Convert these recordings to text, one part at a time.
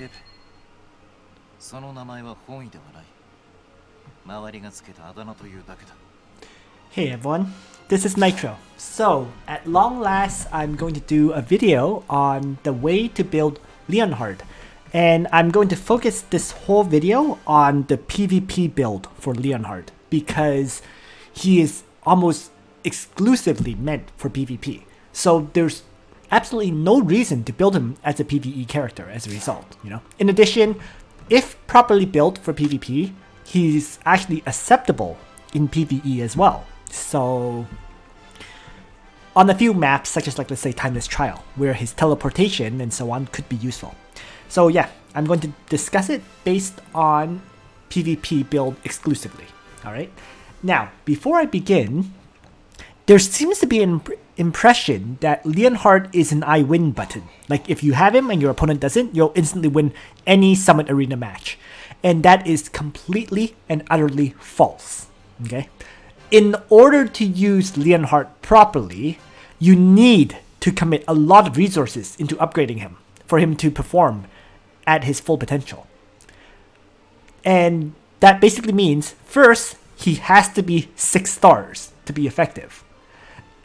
ケペ。その名前は本意ではない。周りがつけたあだ名というだけだ。Hey everyone, this is Nitro. So, at long last, I'm going to do a video on the way to build Leonhardt. And I'm going to focus this whole video on the PvP build for Leonhardt because he is almost exclusively meant for PvP. So there's absolutely no reason to build him as a PvE character as a result, you know. In addition, if properly built for PvP, he's actually acceptable in PvE as well. So on a few maps, such as like let's say Timeless Trial, where his teleportation and so on could be useful. So yeah, I'm going to discuss it based on PvP build exclusively. Alright? Now, before I begin, there seems to be an impression that Leonhardt is an I win button. Like if you have him and your opponent doesn't, you'll instantly win any Summit Arena match. And that is completely and utterly false. Okay? In order to use Leonhardt properly, you need to commit a lot of resources into upgrading him for him to perform at his full potential. And that basically means, first, he has to be 6 stars to be effective.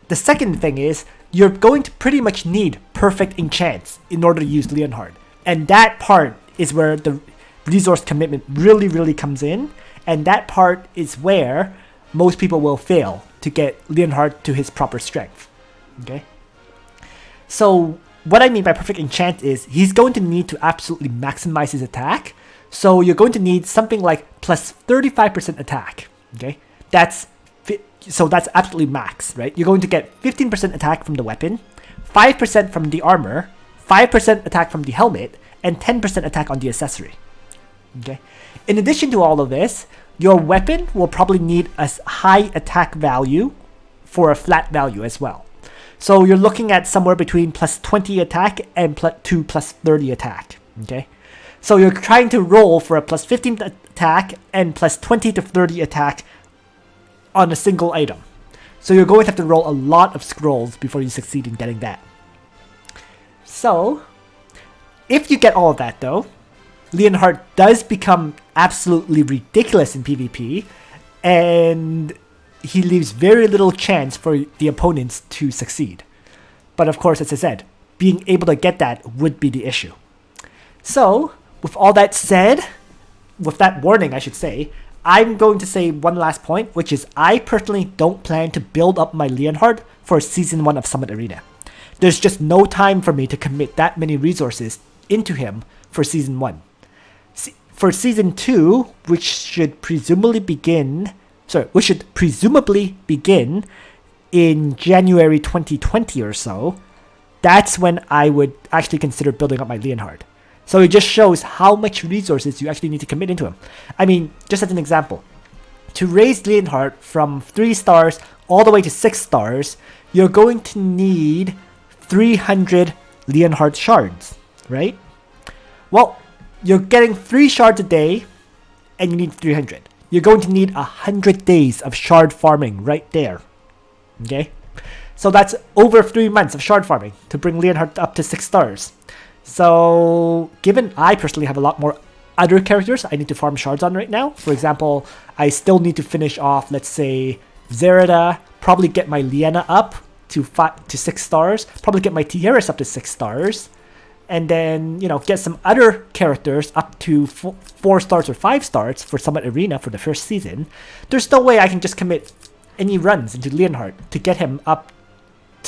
The second thing is, you're going to pretty much need perfect enchants in order to use Leonhardt. And that part is where the resource commitment really comes in. And that part is where most people will fail to get Leonhardt to his proper strength. Okay? So what I mean by perfect enchant is he's going to need to absolutely maximize his attack. So you're going to need something like plus 35% attack. Okay? That's absolutely max, right? You're going to get 15% attack from the weapon, 5% from the armor, 5% attack from the helmet, and 10% attack on the accessory. Okay? In addition to all of this, your weapon will probably need a high attack value for a flat value as well. So you're looking at somewhere between plus 20 attack and to plus 30 attack. Okay? So you're trying to roll for a plus 15 attack and plus 20 to 30 attack on a single item. So you're going to have to roll a lot of scrolls before you succeed in getting that. So, if you get all of that though, Leonhardt does become absolutely ridiculous in PvP, and he leaves very little chance for the opponents to succeed. But of course, as I said, being able to get that would be the issue. So, with all that said, with that warning I should say, I'm going to say one last point, which is I personally don't plan to build up my Leonhardt for Season 1 of Summit Arena. There's just no time for me to commit that many resources into him for Season 1. For Season 2, which should presumably begin in January 2020 or so, that's when I would actually consider building up my Leonhardt. So it just shows how much resources you actually need to commit into him. I mean, just as an example, to raise Leonhardt from 3 stars all the way to 6 stars, you're going to need 300 Leonhardt shards, right? Well, you're getting 3 shards a day, and you need 300. You're going to need 100 days of shard farming right there. Okay? So that's over 3 months of shard farming to bring Leonhardt up to 6 stars. So, given I personally have a lot more other characters I need to farm shards on right now, for example, I still need to finish off, let's say, Zerida, probably get my Liana up to 6 stars, probably get my Tiaris up to 6 stars, and then, you know, get some other characters up to 4 stars or 5 stars for Summit Arena for the first season. There's no way I can just commit any runs into Leonhardt to get him up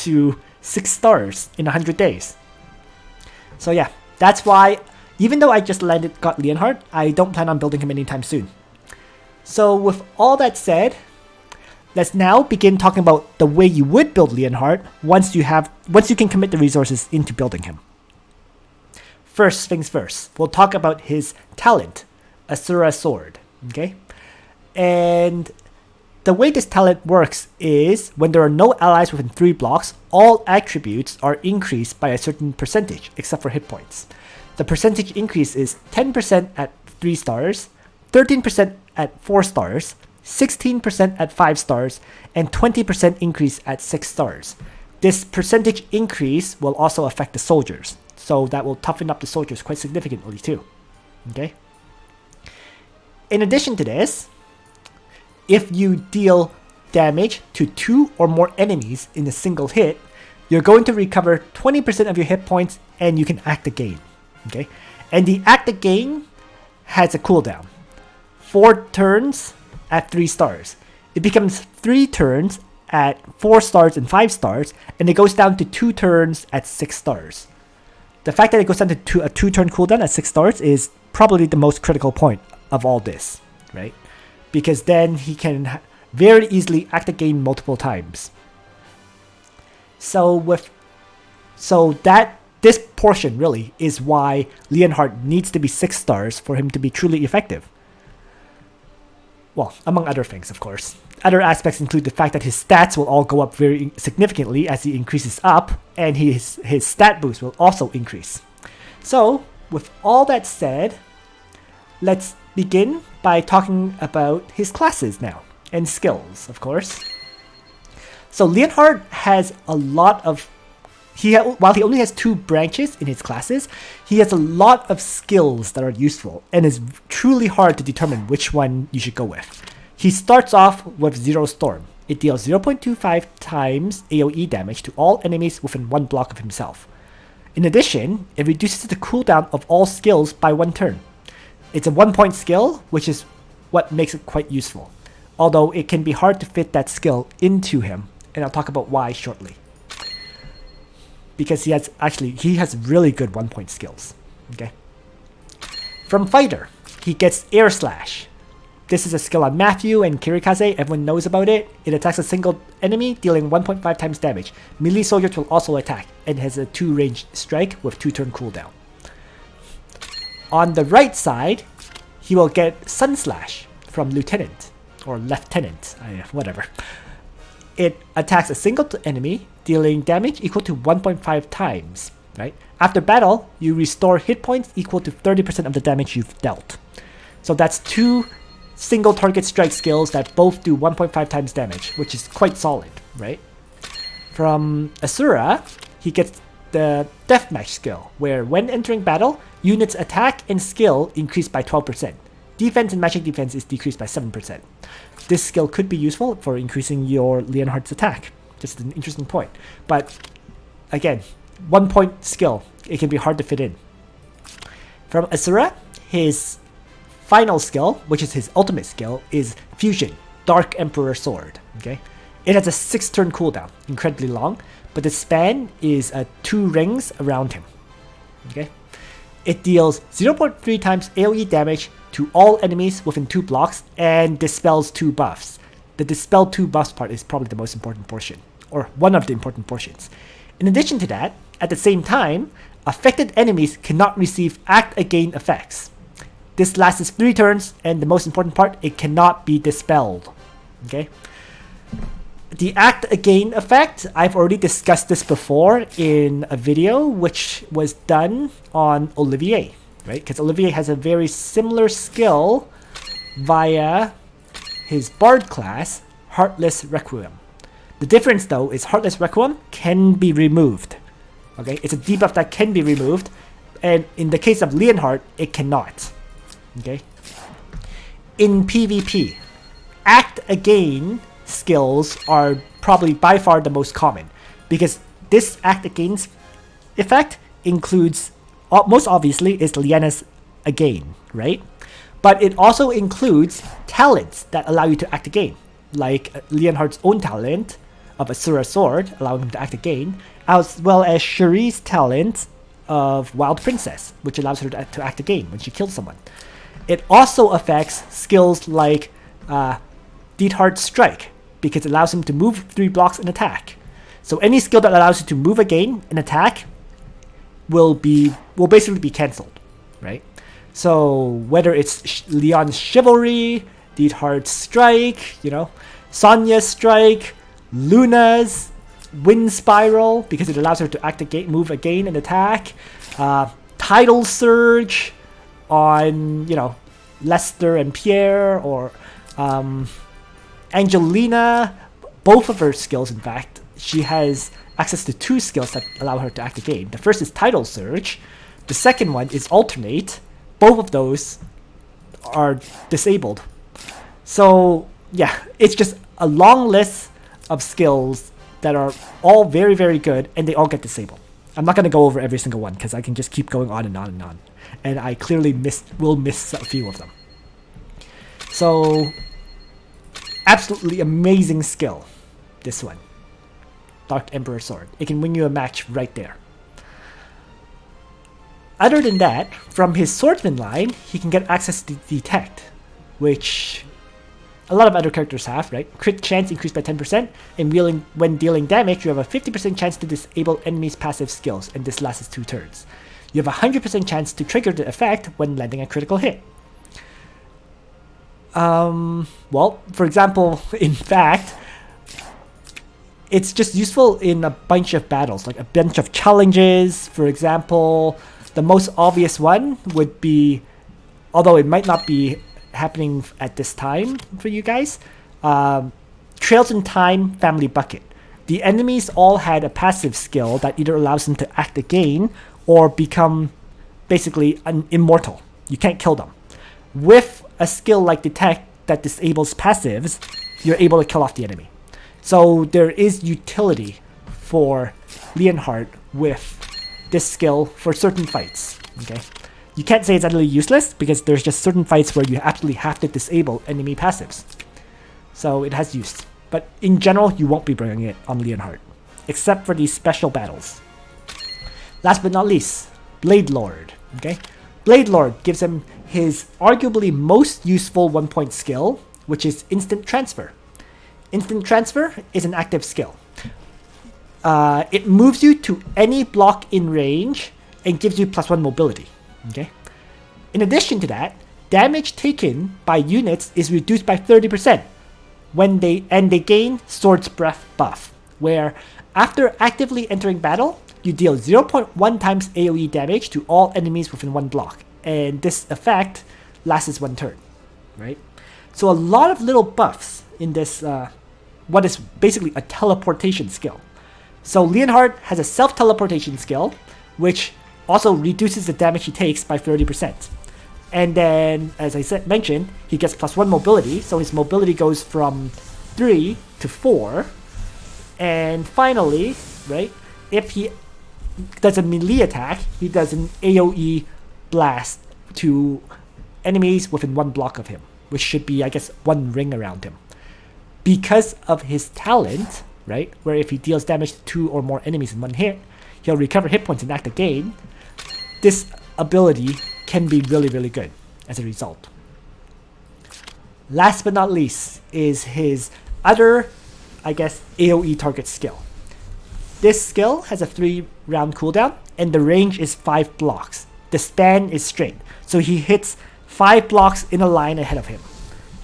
to 6 stars in 100 days. So yeah, that's why, even though I just got Leonhardt, I don't plan on building him anytime soon. So with all that said, let's now begin talking about the way you would build Leonhardt once you can commit the resources into building him. First things first, we'll talk about his talent, Asura Sword. Okay? And the way this talent works is when there are no allies within 3 blocks, all attributes are increased by a certain percentage, except for hit points. The percentage increase is 10% at 3 stars, 13% at 4 stars, 16% at 5 stars, and 20% increase at 6 stars. This percentage increase will also affect the soldiers. so that will toughen up the soldiers quite significantly too. Okay. In addition to this, if you deal damage to 2 or more enemies in a single hit, you're going to recover 20% of your hit points and you can act again. Okay? And the act again has a cooldown. 4 turns at 3 stars. It becomes 3 turns at 4 stars and 5 stars, and it goes down to 2 turns at 6 stars. The fact that it goes down to a 2-turn cooldown at 6 stars is probably the most critical point of all this, right? Because then he can very easily act again multiple times. So this portion really is why Leonhardt needs to be 6 stars for him to be truly effective. Well, among other things, of course. Other aspects include the fact that his stats will all go up very significantly as he increases up, and his stat boost will also increase. So, with all that said, let's begin by talking about his classes now, and skills, of course. So Leonhardt has a lot of... while he only has 2 branches in his classes, he has a lot of skills that are useful, and is truly hard to determine which one you should go with. He starts off with Zero Storm. It deals 0.25 times AoE damage to all enemies within 1 block of himself. In addition, it reduces the cooldown of all skills by 1 turn. It's a 1-point skill, which is what makes it quite useful. Although it can be hard to fit that skill into him, and I'll talk about why shortly. Because he has really good 1-point skills. Okay. From Fighter, he gets Air Slash. This is a skill on Matthew and Kirikaze. Everyone knows about it. It attacks a single enemy, dealing 1.5 times damage. Melee soldiers will also attack, and has a 2-range strike with 2-turn cooldown. On the right side, he will get Sun Slash from Lieutenant, or Lieutenant, whatever. It attacks a single enemy, dealing damage equal to 1.5 times. Right? After battle, you restore hit points equal to 30% of the damage you've dealt. So that's 2 single target strike skills that both do 1.5 times damage, which is quite solid, right? From Asura, he gets the Deathmatch skill, where when entering battle, units' attack and skill increase by 12%. Defense and magic defense is decreased by 7%. This skill could be useful for increasing your Leonhardt's attack. Just an interesting point. But again, 1-point skill, it can be hard to fit in. From Asura, his final skill, which is his ultimate skill, is Fusion, Dark Emperor Sword. Okay, it has a 6-turn cooldown, incredibly long, but the span is 2 rings around him. Okay, it deals 0.3 times AoE damage to all enemies within 2 blocks and dispels 2 buffs. The dispel 2 buffs part is probably the most important portion, or one of the important portions. In addition to that, at the same time, affected enemies cannot receive Act Again effects. This lasts 3 turns, and the most important part, it cannot be dispelled. Okay? The Act Again effect, I've already discussed this before in a video which was done on Olivier, right? Because Olivier has a very similar skill via his Bard class, Heartless Requiem. The difference though is Heartless Requiem can be removed. Okay? It's a debuff that can be removed, and in the case of Leonhardt, it cannot. Okay. In PvP, Act Again skills are probably by far the most common, because this Act Again effect includes, most obviously, is Liana's Again, right? But it also includes talents that allow you to act again, like Leonhardt's own talent of Asura Sword, allowing him to act again, as well as Cherie's talent of Wild Princess, which allows her to act again when she kills someone. It also affects skills like Deedhart's Strike, because it allows him to move 3 blocks and attack. So any skill that allows you to move again and attack will basically be cancelled, right? So whether it's Leon's Chivalry, Deedhart's Strike, Sonya's Strike, Luna's Wind Spiral, because it allows her to act again, move again and attack, Tidal Surge on, Lester and Pierre, or Angelina, both of her skills, in fact, she has access to 2 skills that allow her to act again. The first is Tidal Surge. The second one is Alternate. Both of those are disabled. So yeah, it's just a long list of skills that are all very, very good, and they all get disabled. I'm not going to go over every single one because I can just keep going on and on and on. And I clearly will miss a few of them. So, absolutely amazing skill, this one. Dark Emperor Sword. It can win you a match right there. Other than that, from his swordsman line, he can get access to Detect, which a lot of other characters have, right? Crit chance increased by 10%, and when dealing damage, you have a 50% chance to disable enemies' passive skills, and this lasts 2 turns. You have a 100% chance to trigger the effect when landing a critical hit. Well, for example, in fact, it's just useful in a bunch of battles, like a bunch of challenges. For example, the most obvious one would be, although it might not be happening at this time for you guys, Trails in Time Family Bucket. The enemies all had a passive skill that either allows them to act again or become basically immortal. You can't kill them. With a skill like Detect that disables passives, you're able to kill off the enemy. So there is utility for Leonhardt with this skill for certain fights. Okay, you can't say it's utterly useless because there's just certain fights where you absolutely have to disable enemy passives. So it has use. But in general, you won't be bringing it on Leonhardt, except for these special battles. Last but not least, Blade Lord. Okay, Blade Lord gives him his arguably most useful 1-point skill, which is Instant Transfer. Instant Transfer is an active skill. It moves you to any block in range and gives you +1 mobility. Okay. In addition to that, damage taken by units is reduced by 30% when they gain Sword's Breath buff, where after actively entering battle, you deal 0.1 times AoE damage to all enemies within 1 block, and this effect lasts 1 turn, right? So a lot of little buffs in this, what is basically a teleportation skill. So Leonhardt has a self-teleportation skill, which also reduces the damage he takes by 30%. And then, as I mentioned, he gets +1 mobility, so his mobility goes from 3 to 4. And finally, right, if he does a melee attack, he does an AoE blast to enemies within 1 block of him, which should be, I guess, 1 ring around him. Because of his talent, right, where if he deals damage to 2 or more enemies in 1 hit, he'll recover hit points and act again. This ability can be really, really good as a result. Last but not least is his other, I guess, AoE target skill. This skill has a 3-round cooldown, and the range is 5 blocks. The span is straight, so he hits 5 blocks in a line ahead of him.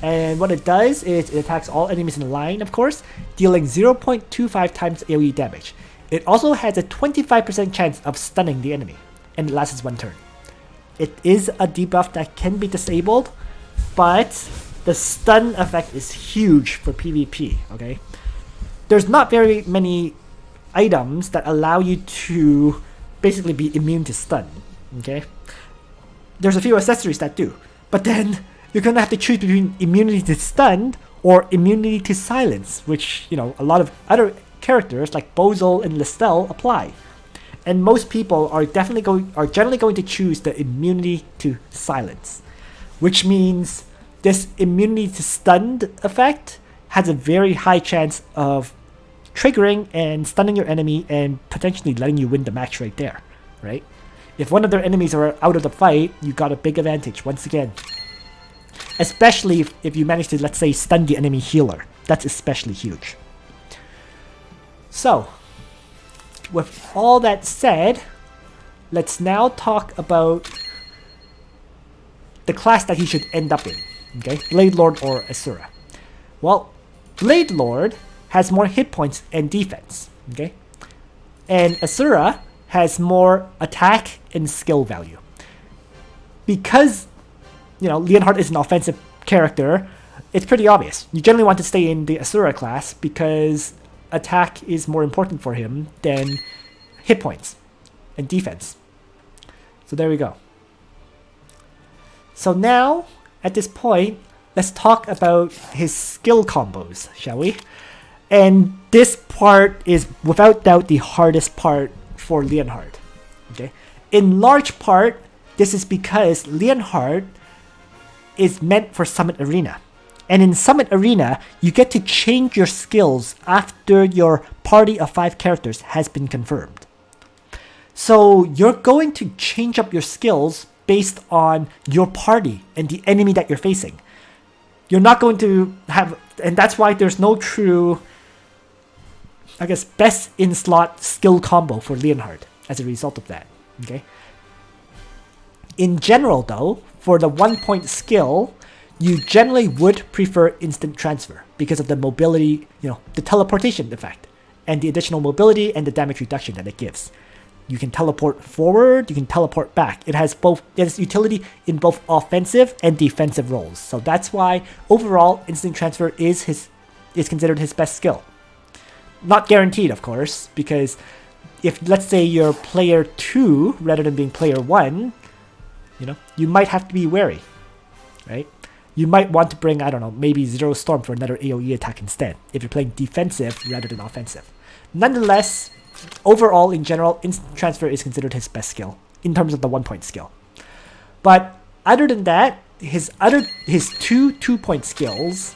And what it does is it attacks all enemies in the line, of course, dealing 0.25 times AoE damage. It also has a 25% chance of stunning the enemy, and it lasts 1 turn. It is a debuff that can be disabled, but the stun effect is huge for PvP, okay? There's not very many items that allow you to basically be immune to stun, okay? There's a few accessories that do, but then you're gonna have to choose between immunity to stun or immunity to silence, which, you know, a lot of other characters like Bozil and Listel apply. And most people are generally going to choose the immunity to silence, which means this immunity to stunned effect has a very high chance of triggering and stunning your enemy and potentially letting you win the match right there, right? If one of their enemies are out of the fight, you got a big advantage once again. Especially if you manage to, let's say, stun the enemy healer. That's especially huge. So, with all that said, let's now talk about the class that he should end up in. Okay, Blade Lord or Asura. Well, Blade Lord has more hit points and defense. Okay, and Asura has more attack and skill value. Because, you know, Leonhardt is an offensive character, it's pretty obvious. You generally want to stay in the Asura class because attack is more important for him than hit points and defense. So there we go. So now, at this point, let's talk about his skill combos, shall we? And this part is without doubt the hardest part for Leonhardt. Okay? In large part, this is because Leonhardt is meant for Summit Arena. And in Summit Arena, you get to change your skills after your party of 5 characters has been confirmed. So you're going to change up your skills based on your party and the enemy that you're facing. You're not going to have, and that's why there's no true, I guess, best in slot skill combo for Leonhardt as a result of that. Okay. In general, though, for the 1-point skill, you generally would prefer instant transfer because of the mobility, the teleportation effect, and the additional mobility and the damage reduction that it gives. You can teleport forward, you can teleport back. It has utility in both offensive and defensive roles. So that's why overall instant transfer is considered his best skill. Not guaranteed, of course, because if let's say you're player 2 rather than being player 1, you might have to be wary, right? You might want to bring, I don't know, maybe Zero Storm for another AoE attack instead, if you're playing defensive rather than offensive. Nonetheless, overall, in general, instant transfer is considered his best skill in terms of the 1-point skill. But other than that, his 2-point skills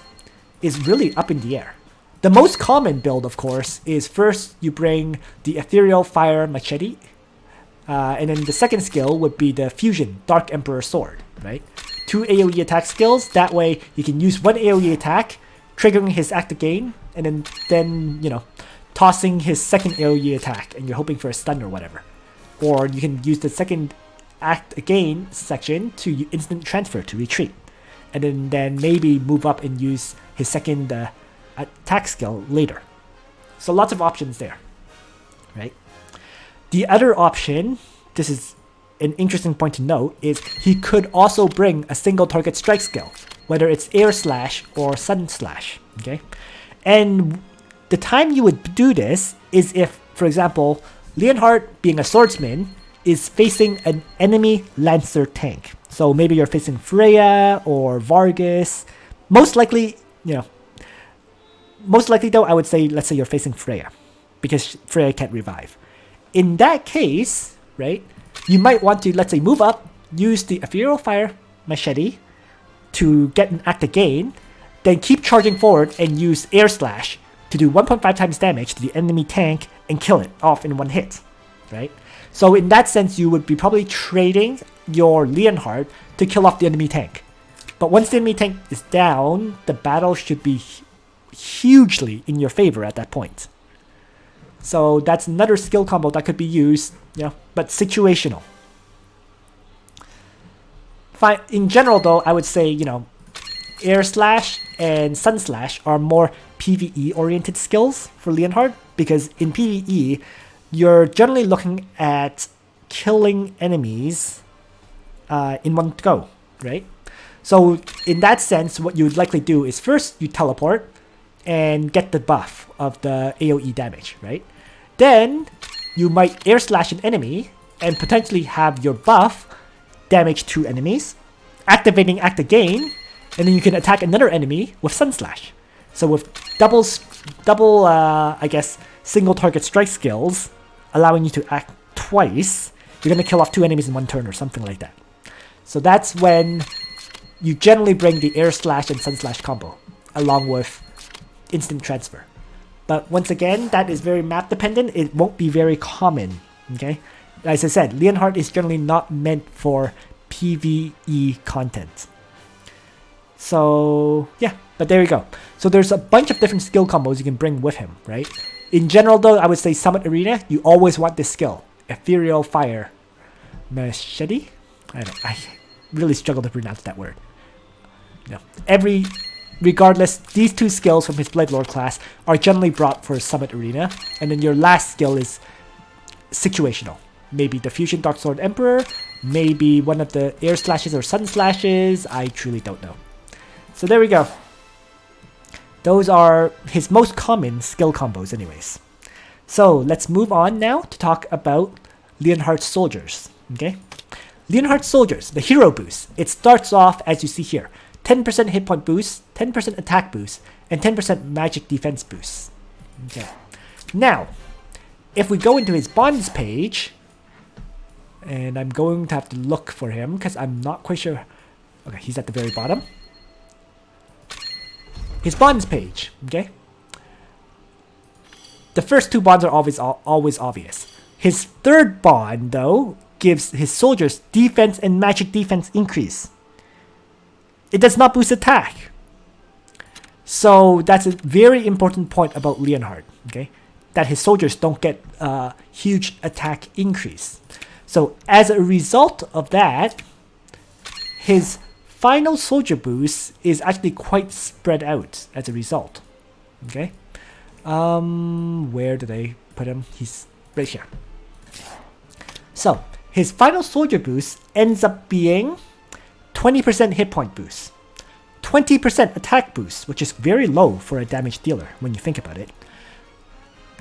is really up in the air. The most common build, of course, is first you bring the Ethereal Fire Machete, and then the second skill would be the Fusion Dark Emperor Sword, right? 2 AoE attack skills, that way you can use 1 AoE attack, triggering his act again, and then tossing his second AoE attack, and you're hoping for a stun or whatever. Or you can use the second act again section to instant transfer to retreat, and then maybe move up and use his second attack skill later. So lots of options there, right? The other option, this is an interesting point to note, is he could also bring a single target strike skill, whether it's air slash or sudden slash, okay? And the time you would do this is if, for example, Leonhardt, being a swordsman, is facing an enemy Lancer tank. So maybe you're facing Freya or Vargas. Most likely though, I would say, let's say you're facing Freya, because Freya can't revive. In that case, right, you might want to, let's say, move up, use the Ethereal Fire Machete to get an act again, then keep charging forward and use Air Slash to do 1.5 times damage to the enemy tank and kill it off in one hit, right? So in that sense, you would be probably trading your Leonhardt to kill off the enemy tank. But once the enemy tank is down, the battle should be hugely in your favor at that point. So that's another skill combo that could be used, but situational. Fine. In general, though, I would say, Air Slash and Sun Slash are more PvE-oriented skills for Leonhardt, because in PvE, you're generally looking at killing enemies in one go, right? So in that sense, what you would likely do is first you teleport and get the buff of the AoE damage, right? Then you might air slash an enemy and potentially have your buff damage 2 enemies, activating act again, and then you can attack another enemy with Sun Slash. So with double single target strike skills, allowing you to act twice, you're going to kill off 2 enemies in 1 turn or something like that. So that's when you generally bring the Air Slash and Sun Slash combo, along with instant transfer. But once again, that is very map dependent. It won't be very common, okay? As I said, Leonhardt is generally not meant for PvE content. So, yeah, but there you go. So there's a bunch of different skill combos you can bring with him, right? In general, though, I would say Summit Arena, you always want this skill. Ethereal Fire Machete? I really struggle to pronounce that word. Regardless, these 2 skills from his Blade Lord class are generally brought for Summit Arena, and then your last skill is situational. Maybe the Fusion Dark Sword Emperor, maybe one of the Air Slashes or Sun Slashes, I truly don't know. So there we go. Those are his most common skill combos anyways. So let's move on now to talk about Leonhardt's soldiers. Okay, Leonhardt's soldiers, the hero boost. It starts off as you see here. 10% hit point boost, 10% attack boost, and 10% magic defense boost. Okay. Now, if we go into his bonds page, and I'm going to have to look for him because I'm not quite sure. Okay, he's at the very bottom. His bonds page, okay? The first two bonds are always obvious. His third bond, though, gives his soldiers defense and magic defense increase. It does not boost attack. So that's a very important point about Leonhardt, okay? That his soldiers don't get a huge attack increase. So as a result of that, his final soldier boost is actually quite spread out as a result. Okay? Where did I put him? He's right here. So his final soldier boost ends up being 20% hit point boost, 20% attack boost, which is very low for a damage dealer when you think about it.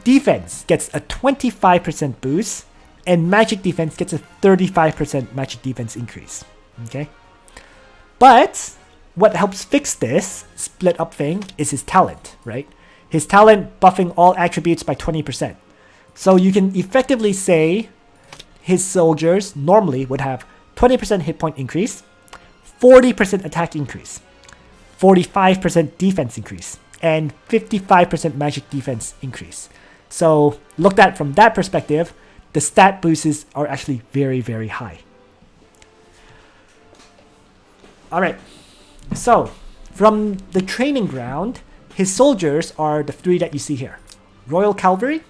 Defense gets a 25% boost, and magic defense gets a 35% magic defense increase. Okay? But what helps fix this split up thing is his talent, right? His talent buffing all attributes by 20%. So you can effectively say his soldiers normally would have 20% hit point increase, 40% attack increase, 45% defense increase, and 55% magic defense increase. So looked at from that perspective, the stat boosts are actually very, very high. Alright, so from the training ground, his soldiers are the three that you see here. Royal Cavalry,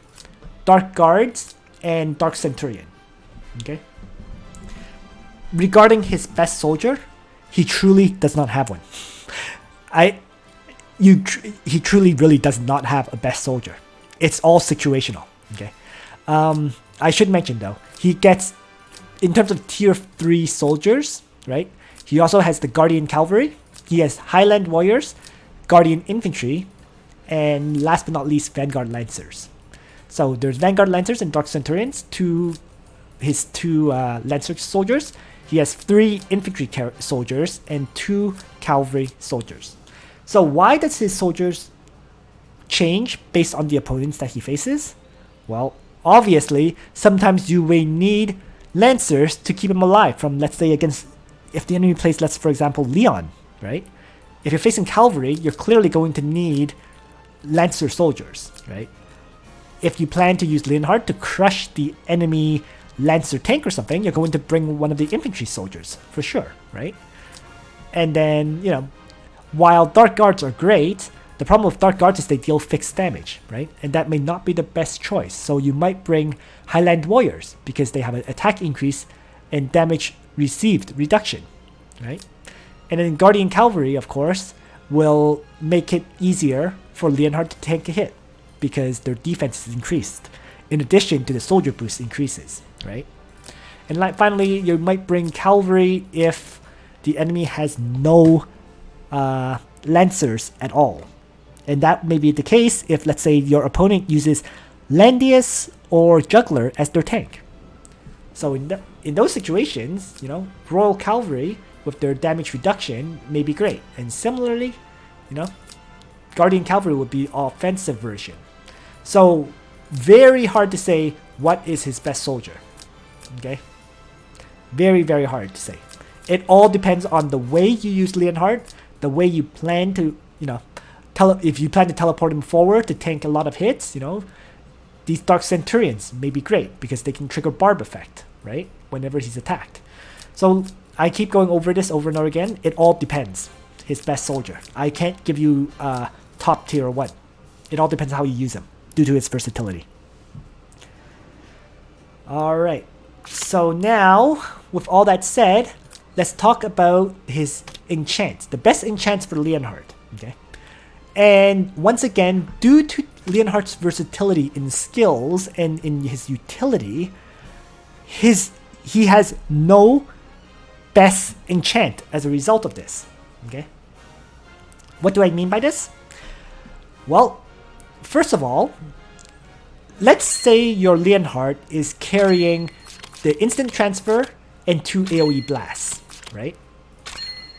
Dark Guards, and Dark Centurion. Okay. Regarding his best soldier, he truly does not have one. He truly really does not have a best soldier. It's all situational. Okay. I should mention though, he gets, in terms of tier 3 soldiers, right? He also has the Guardian Cavalry, he has Highland Warriors, Guardian Infantry, and last but not least, Vanguard Lancers. So there's Vanguard Lancers and Dark Centurions, his two Lancer soldiers. He has 3 infantry soldiers and 2 cavalry soldiers. So why does his soldiers change based on the opponents that he faces? Well, obviously, sometimes you may need Lancers to keep him alive from, let's say, against, if the enemy plays, for example, Leon, right? If you're facing cavalry, you're clearly going to need Lancer soldiers, right? If you plan to use Leonhardt to crush the enemy Lancer tank or something, you're going to bring one of the infantry soldiers, for sure, right? And then, you know, while Dark Guards are great, the problem with Dark Guards is they deal fixed damage, right? And that may not be the best choice. So you might bring Highland Warriors because they have an attack increase and damage received reduction, right? And then Guardian Cavalry, of course, will make it easier for Leonhardt to tank a hit because their defense is increased, in addition to the soldier boost increases, right? And finally, you might bring Cavalry if the enemy has no Lancers at all. And that may be the case if, let's say, your opponent uses Landius or Juggler as their tank. So in those situations, you know, Royal Cavalry with their damage reduction may be great. And similarly, you know, Guardian Cavalry would be offensive version. So very hard to say what is his best soldier. Okay? Very, very hard to say. It all depends on the way you use Leonhardt, the way you plan to, you know, if you plan to teleport him forward to tank a lot of hits, you know, these Dark Centurions may be great because they can trigger Barb effect, right? Whenever he's attacked. So I keep going over this over and over again. It all depends. His best soldier. I can't give you top tier one. It all depends how you use him due to his versatility. Alright. So now, with all that said, let's talk about his enchants. The best enchants for Leonhardt. Okay. And once again, due to Leonhardt's versatility in skills and in his utility, he has no best enchant as a result of this. Okay. What do I mean by this? Well, first of all, let's say your Leonhardt is carrying the instant transfer and 2 AoE blasts, right?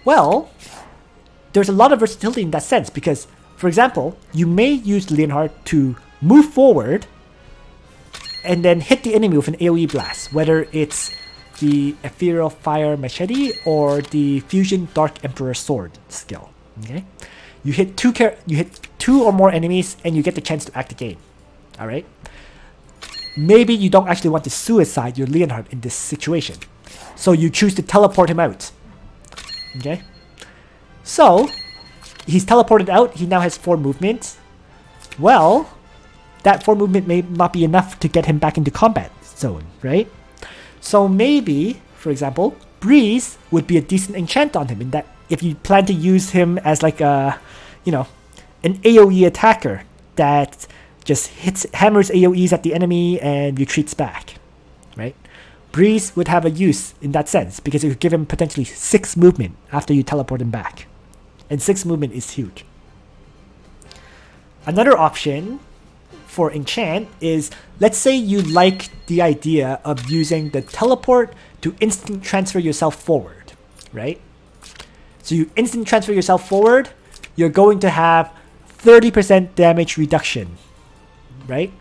Well, there's a lot of versatility in that sense because, for example, you may use Leonhardt to move forward and then hit the enemy with an AoE blast, whether it's the Ethereal Fire Machete or the Fusion Dark Emperor Sword skill. Okay, you hit two or more enemies and you get the chance to act again. All right. Maybe you don't actually want to suicide your Leonhardt in this situation, so you choose to teleport him out. Okay, so he's teleported out. He now has 4 movement. Well, that 4 movement may not be enough to get him back into combat zone, right? So maybe, for example, Breeze would be a decent enchant on him in that if you plan to use him as like a, an AoE attacker that just hammers AoEs at the enemy and retreats back, right? Breeze would have a use in that sense because it could give him potentially 6 movement after you teleport him back. And 6 movement is huge. Another option for enchant is, let's say you like the idea of using the teleport to instant transfer yourself forward, right? So you instant transfer yourself forward, you're going to have 30% damage reduction, right?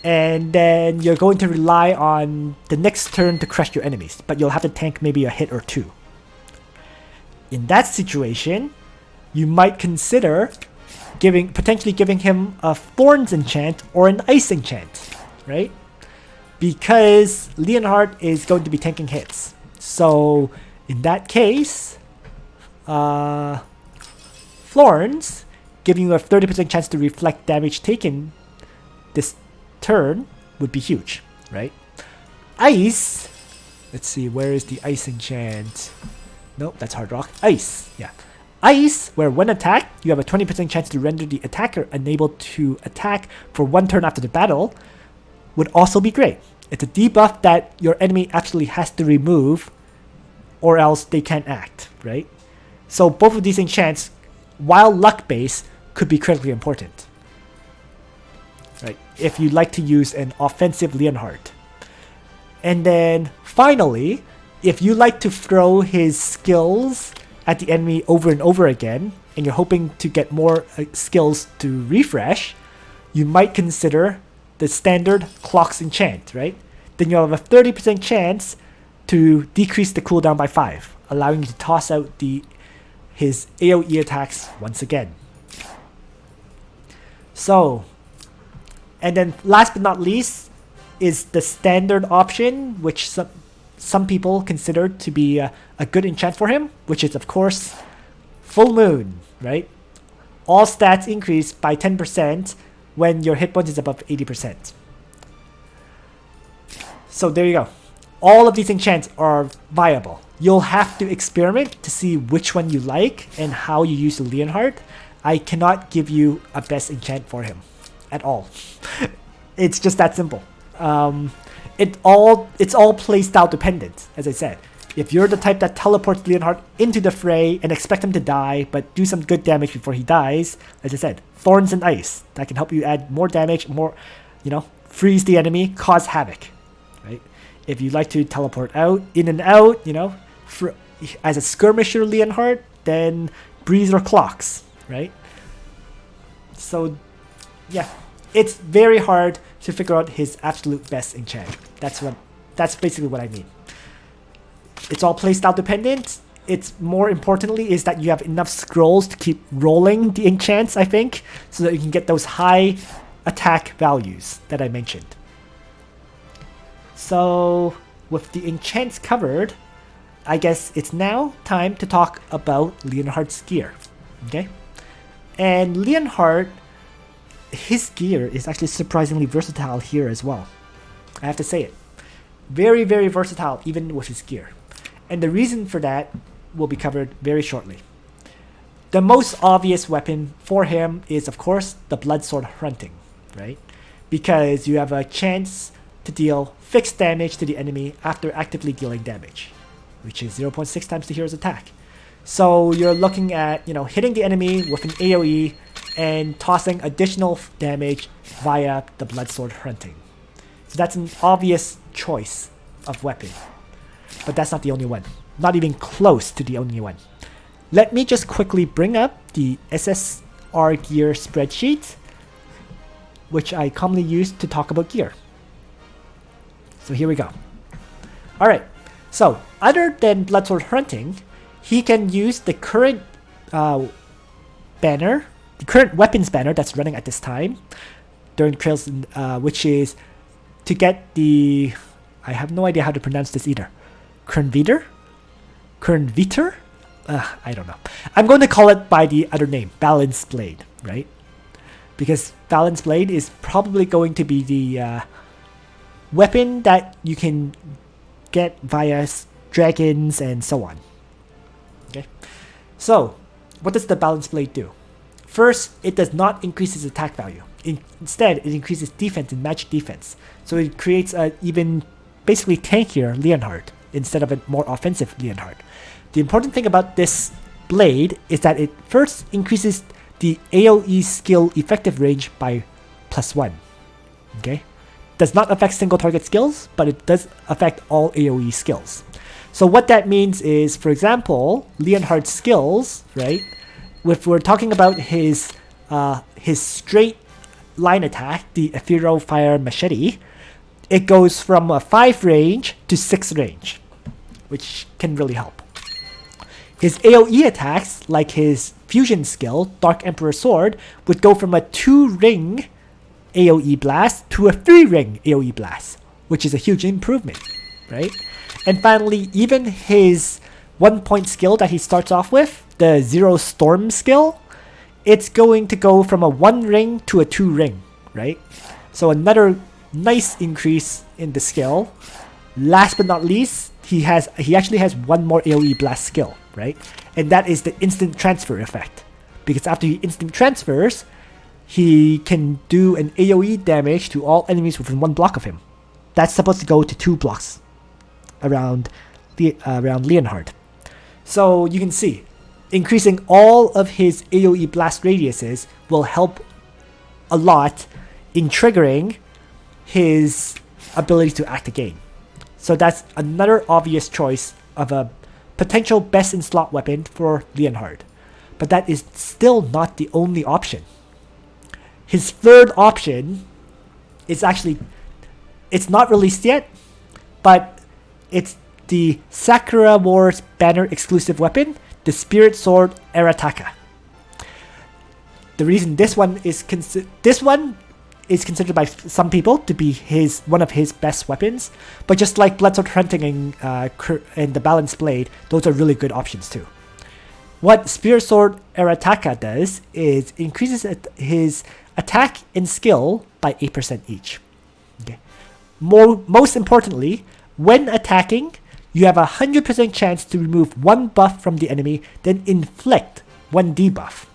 And then you're going to rely on the next turn to crush your enemies, but you'll have to tank maybe a hit or 2. In that situation, you might consider potentially giving him a Thorns enchant or an Ice enchant, right? Because Leonhardt is going to be tanking hits. So in that case, Thorns, giving you a 30% chance to reflect damage taken this turn would be huge, right? Ice, let's see, where is the Ice enchant? Nope, that's Hard Rock. Ice, yeah. Ice, where when attacked, you have a 20% chance to render the attacker unable to attack for 1 turn after the battle, would also be great. It's a debuff that your enemy absolutely has to remove or else they can't act, right? So both of these enchants, while luck-based, could be critically important, right? If you like to use an offensive Leonhardt. And then finally, if you like to throw his skills at the enemy over and over again, and you're hoping to get more skills to refresh, you might consider the standard Clocks enchant, right? Then you'll have a 30% chance to decrease the cooldown by 5, allowing you to toss out his AoE attacks once again. So, and then last but not least is the standard option, which some people consider to be a good enchant for him, which is of course Full Moon, right? All stats increase by 10% when your hit point is above 80%. So there you go. All of these enchants are viable. You'll have to experiment to see which one you like and how you use the Leonhardt. I cannot give you a best enchant for him at all. It's just that simple. It's all playstyle dependent, as I said. If you're the type that teleports Leonhardt into the fray and expect him to die, but do some good damage before he dies, as I said, Thorns and Ice, that can help you add more damage, freeze the enemy, cause havoc, right? If you like to teleport in and out, as a skirmisher Leonhardt, then Breeze or Clocks, right? So, yeah, it's very hard to figure out his absolute best enchant. That's basically what I mean. It's all playstyle dependent. It's more importantly is that you have enough scrolls to keep rolling the enchants, I think, so that you can get those high attack values that I mentioned. So with the enchants covered, I guess it's now time to talk about Leonhardt's gear. Okay? And Leonhardt, his gear is actually surprisingly versatile here as well. I have to say it. Very, very versatile even with his gear. And the reason for that will be covered very shortly. The most obvious weapon for him is, of course, the Bloodsword Hunting, right? Because you have a chance to deal fixed damage to the enemy after actively dealing damage, which is 0.6 times the hero's attack. So you're looking at, hitting the enemy with an AoE and tossing additional damage via the Bloodsword Hunting. So that's an obvious choice of weapon. But that's not the only one. Not even close to the only one. Let me just quickly bring up the SSR gear spreadsheet, which I commonly use to talk about gear. So here we go. Alright, so other than Bloodsword Hunting, he can use the current banner, the current weapons banner that's running at this time during trails, which is to get the, I have no idea how to pronounce this either. Kernviter? I don't know. I'm going to call it by the other name, Balance Blade, right? Because Balance Blade is probably going to be the weapon that you can get via dragons and so on. Okay, so what does the Balance Blade do? First, it does not increase its attack value. Instead, it increases defense and magic defense. So it creates a even basically tankier Leonhardt instead of a more offensive Leonhardt. The important thing about this blade is that it first increases the AoE skill effective range by +1. Okay? Does not affect single target skills, but it does affect all AoE skills. So what that means is, for example, Leonhardt's skills, right? If we're talking about his straight line attack, the Ethereal Fire Machete, it goes from a 5 range to 6 range, which can really help. His AoE attacks, like his fusion skill, Dark Emperor Sword, would go from a 2-ring AoE blast to a 3-ring AoE blast, which is a huge improvement, right? And finally, even his 1-point skill that he starts off with, the Zero Storm skill, it's going to go from a 1-ring to a 2-ring, right? So another nice increase in the skill. Last but not least, he actually has one more AoE blast skill, right? And that is the instant transfer effect. Because after he instant transfers, he can do an AoE damage to all enemies within 1 block of him. That's supposed to go to 2 blocks around Leonhardt. So you can see, increasing all of his AoE blast radiuses will help a lot in triggering his ability to act again. So that's another obvious choice of a potential best in slot weapon for Leonhardt. But that is still not the only option. His third option is actually, it's not released yet, but it's the Sakura Wars banner exclusive weapon, the Spirit Sword Arataka. The reason this one is considered by some people to be one of his best weapons, but just like Bloodsword Hunting and the Balance Blade, those are really good options too. What Spirit Sword Arataka does is increases his attack and skill by 8% each. Okay. Most importantly, when attacking, you have a 100% chance to remove 1 buff from the enemy, then inflict 1 debuff.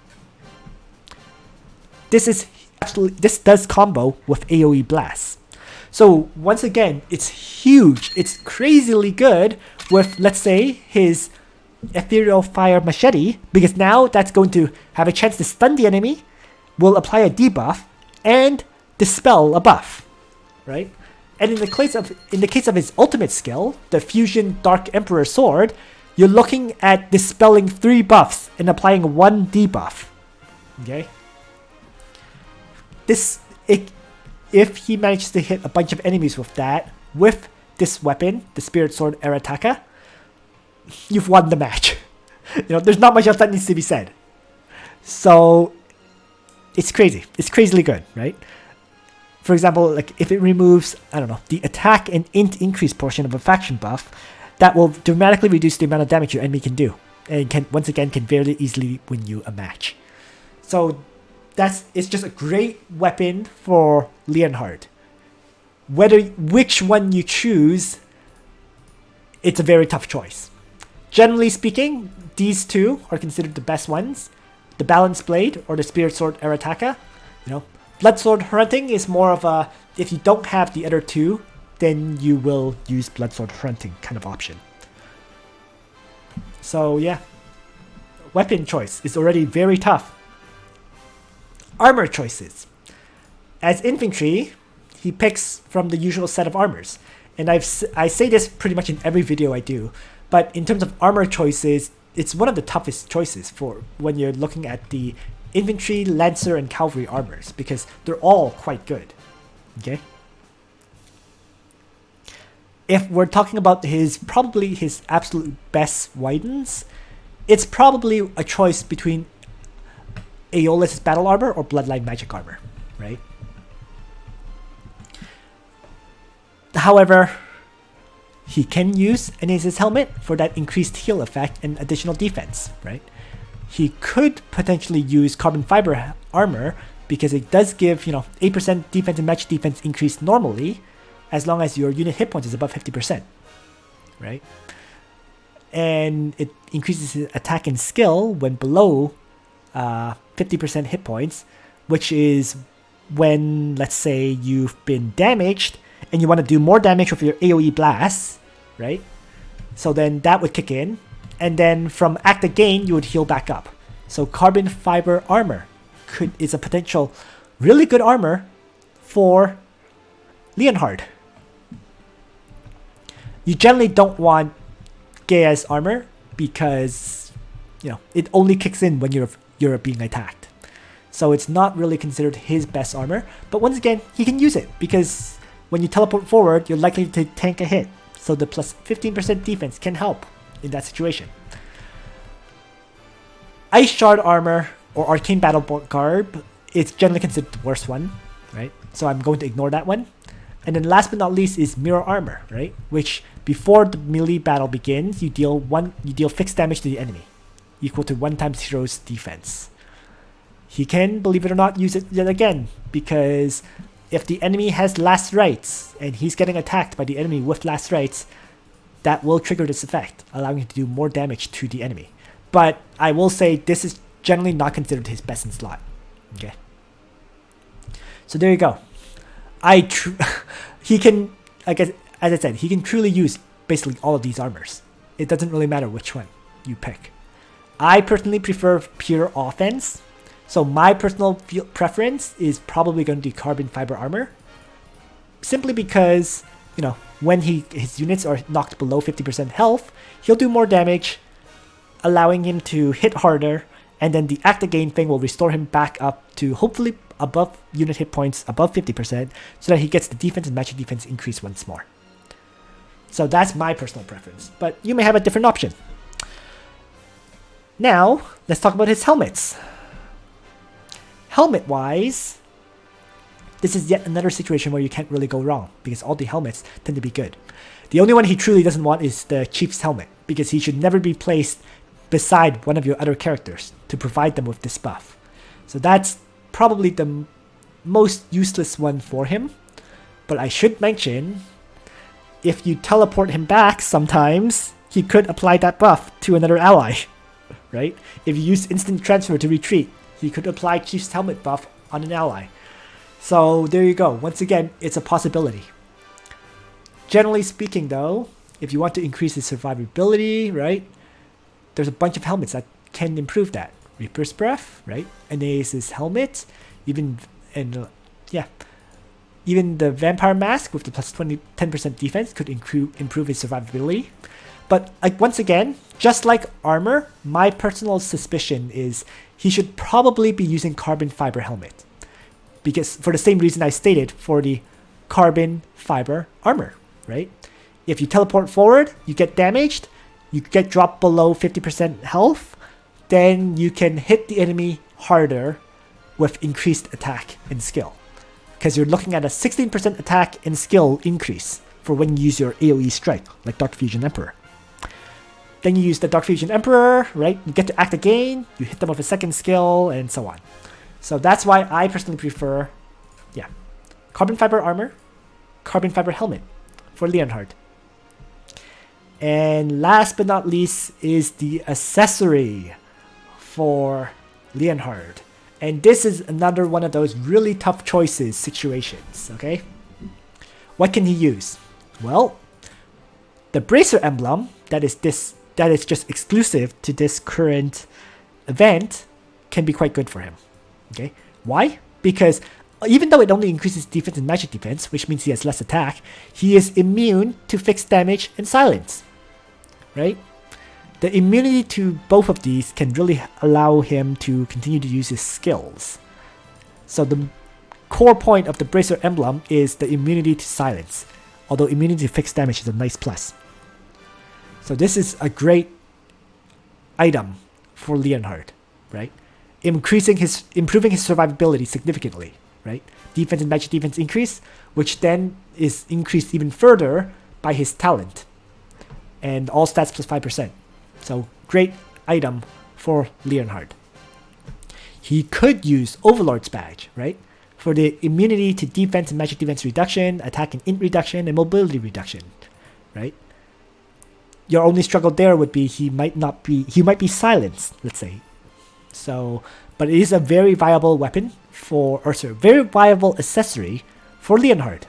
This does combo with AoE blasts. So once again, it's huge. It's crazily good with, let's say, his Ethereal Fire Machete, because now that's going to have a chance to stun the enemy, will apply a debuff, and dispel a buff, right? And in the case of his ultimate skill, the Fusion Dark Emperor Sword, you're looking at dispelling 3 buffs and applying 1 debuff. Okay? If he manages to hit a bunch of enemies with that, with this weapon, the Spirit Sword Arataka, you've won the match. There's not much else that needs to be said. So, it's crazy. It's crazily good, right? For example, like if it removes, the attack and int increase portion of a faction buff, that will dramatically reduce the amount of damage your enemy can do, and can very easily win you a match. So it's just a great weapon for Leonhardt. Which one you choose, it's a very tough choice. Generally speaking, these two are considered the best ones: the Balance Blade or the Spirit Sword Arataka. Bloodsword Hunting is more of a, if you don't have the other two, then you will use Bloodsword Hunting kind of option. So yeah, weapon choice is already very tough. Armor choices. As infantry, he picks from the usual set of armors. And I say this pretty much in every video I do, but in terms of armor choices, it's one of the toughest choices for when you're looking at the infantry, lancer, and cavalry armors, because they're all quite good. Okay? If we're talking about probably his absolute best widens, it's probably a choice between Aeolus' battle armor or Bloodline magic armor, right? However, he can use Aeneas' helmet for that increased heal effect and additional defense, right? He could potentially use carbon fiber armor because it does give, 8% defense and magic defense increase normally, as long as your unit hit points is above 50%, right? And it increases his attack and skill when below 50% hit points, which is when, let's say, you've been damaged and you want to do more damage with your AoE blasts, right? So then that would kick in, and then from act again, you would heal back up. So carbon fiber armor is a potential really good armor for Leonhardt. You generally don't want Gaia's armor because, it only kicks in when you're being attacked. So it's not really considered his best armor, but once again, he can use it because when you teleport forward, you're likely to tank a hit. So the plus 15% defense can help in that situation. Ice Shard armor or Arcane Battle Garb is generally considered the worst one, right? So I'm going to ignore that one. And then last but not least is Mirror Armor, right? Which before the melee battle begins, you deal fixed damage to the enemy, equal to 1 times hero's defense. He can, believe it or not, use it yet again, because if the enemy has last rites and he's getting attacked by the enemy with last rites, that will trigger this effect, allowing him to do more damage to the enemy. But I will say this is generally not considered his best in slot. Okay. So there you go. He can, as I said, he can truly use basically all of these armors. It doesn't really matter which one you pick. I personally prefer pure offense. So my personal preference is probably going to be carbon fiber armor. Simply because, when his units are knocked below 50% health, he'll do more damage, allowing him to hit harder, and then the act again thing will restore him back up to hopefully above unit hit points, above 50%, so that he gets the defense and magic defense increase once more. So that's my personal preference, but you may have a different option. Now, let's talk about his helmets. Helmet-wise, this is yet another situation where you can't really go wrong, because all the helmets tend to be good. The only one he truly doesn't want is the Chief's helmet, because he should never be placed beside one of your other characters to provide them with this buff. So that's probably the most useless one for him. But I should mention, if you teleport him back sometimes, he could apply that buff to another ally, right? If you use instant transfer to retreat, he could apply Chief's helmet buff on an ally. So there you go. Once again, it's a possibility. Generally speaking though, if you want to increase his survivability, right, there's a bunch of helmets that can improve that. Reaper's Breath, right? Aeneas' helmet, even the Vampire Mask with the plus 10% defense could improve his survivability. But once again, just like armor, my personal suspicion is he should probably be using carbon fiber helmet, because for the same reason I stated for the carbon fiber armor, right? If you teleport forward, you get damaged, you get dropped below 50% health, then you can hit the enemy harder with increased attack and skill, because you're looking at a 16% attack and skill increase for when you use your AoE strike, like Dark Fusion Emperor. Then you use the Dark Fusion Emperor, right? You get to act again, you hit them with a second skill, and so on. So that's why I personally prefer, carbon fiber armor, carbon fiber helmet for Leonhardt. And last but not least is the accessory for Leonhardt. And this is another one of those really tough choices situations, okay? What can he use? Well, the Bracer emblem that is just exclusive to this current event can be quite good for him. Okay, Why? Because even though it only increases defense and magic defense, which means he has less attack, he is immune to fixed damage and silence. Right? The immunity to both of these can really allow him to continue to use his skills. So the core point of the Bracer emblem is the immunity to silence, although immunity to fixed damage is a nice plus. So this is a great item for Leonhardt, right? Improving his survivability significantly, right? Defense and magic defense increase, which then is increased even further by his talent. And all stats plus 5%. So great item for Leonhardt. He could use Overlord's Badge, right? For the immunity to defense and magic defense reduction, attack and int reduction, and mobility reduction, right? Your only struggle there would be he might be silenced, let's say. So, but it is a very viable weapon very viable accessory for Leonhardt.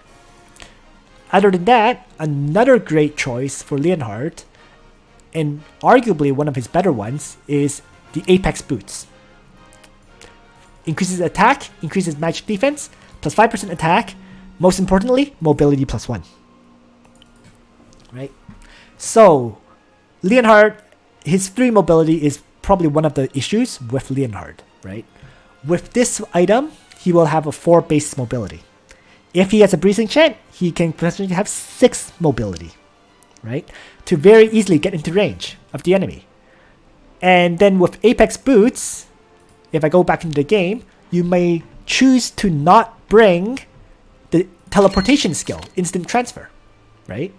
Other than that, another great choice for Leonhardt, and arguably one of his better ones, is the Apex Boots. Increases attack, increases magic defense, plus 5% attack, most importantly, mobility plus 1. Right? So, Leonhardt, his 3 mobility is probably one of the issues with Leonhardt, right? With this item, he will have a 4 base mobility. If he has a Breeze Enchant, he can potentially have 6 mobility, right? To very easily get into range of the enemy. And then with Apex Boots, if I go back into the game, you may choose to not bring the teleportation skill, instant transfer, right?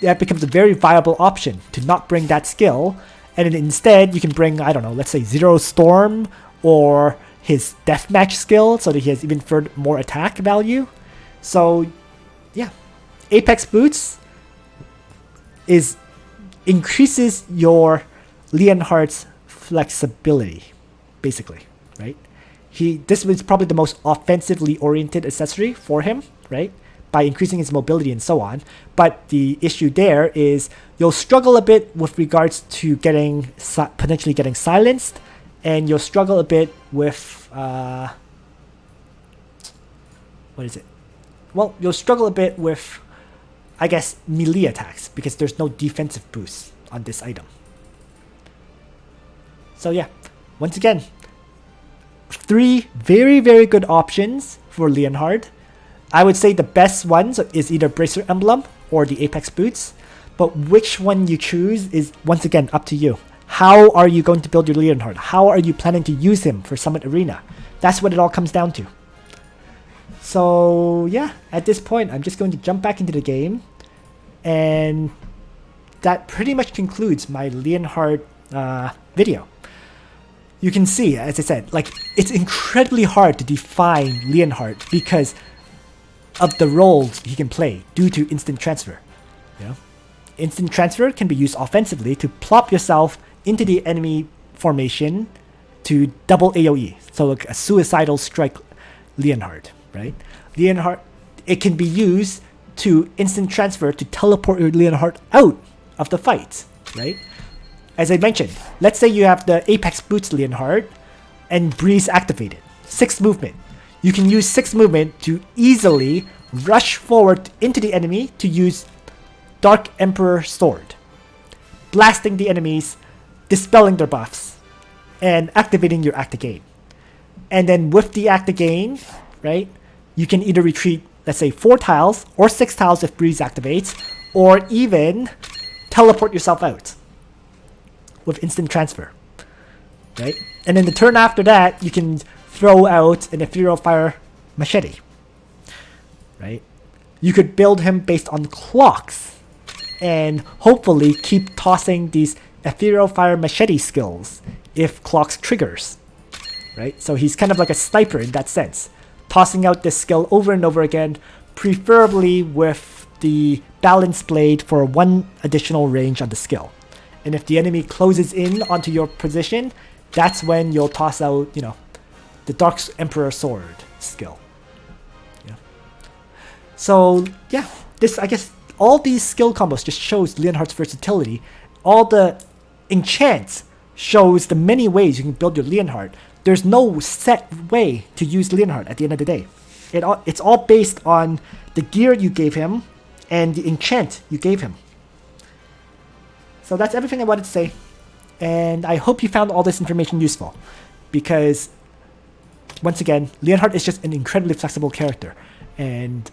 That becomes a very viable option to not bring that skill, and then instead you can bring, I don't know, let's say Zero Storm or his Deathmatch skill, so that he has even further more attack value. So yeah, Apex Boots increases your Leonhardt's flexibility, basically, right? This was probably the most offensively oriented accessory for him, right? By increasing his mobility and so on. But the issue there is you'll struggle a bit with regards to potentially getting silenced, and you'll struggle a bit with you'll struggle a bit with, I guess, melee attacks, because there's no defensive boost on this item. So yeah, once again, 3 very, very good options for Leonhardt. I would say the best ones is either Bracer Emblem or the Apex Boots, but which one you choose is, once again, up to you. How are you going to build your Leonhardt? How are you planning to use him for Summit Arena? That's what it all comes down to. So yeah, at this point, I'm just going to jump back into the game, and that pretty much concludes my Leonhardt video. You can see, as I said, like, it's incredibly hard to define Leonhardt because of the roles he can play due to instant transfer. You know? Instant transfer can be used offensively to plop yourself into the enemy formation to double AoE. So like a suicidal strike Leonhardt, right? Leonhardt, it can be used to instant transfer to teleport your Leonhardt out of the fight, right? As I mentioned, let's say you have the Apex Boots Leonhardt and Breeze activated. 6 movement. You can use 6 movement to easily rush forward into the enemy to use Dark Emperor Sword, blasting the enemies, dispelling their buffs, and activating your Act Again. And then with the Act Again, right, you can either retreat, let's say 4 tiles or 6 tiles if Breeze activates, or even teleport yourself out with instant transfer, right? And then the turn after that, you can throw out an Ethereal Fire Machete, right? You could build him based on clocks and hopefully keep tossing these Ethereal Fire Machete skills if clocks triggers, right? So he's kind of like a sniper in that sense, tossing out this skill over and over again, preferably with the Balance Blade for 1 additional range on the skill. And if the enemy closes in onto your position, that's when you'll toss out, you know, the Dark Emperor Sword skill. Yeah. So yeah, I guess all these skill combos just shows Leonhardt's versatility. All the enchants shows the many ways you can build your Leonhardt. There's no set way to use Leonhardt at the end of the day. It's all based on the gear you gave him and the enchant you gave him. So that's everything I wanted to say. And I hope you found all this information useful. Because, once again, Leonhardt is just an incredibly flexible character. And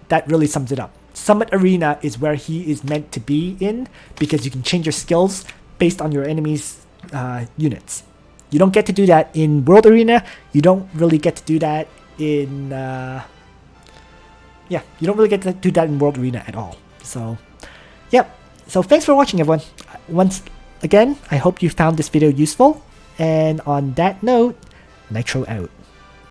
that really sums it up. Summit Arena is where he is meant to be in, because you can change your skills based on your enemy's units. You don't get to do that in World Arena. You don't really get to do that in... you don't really get to do that in World Arena at all. So, yep. So thanks for watching, everyone. Once again, I hope you found this video useful. And on that note, Nitro out.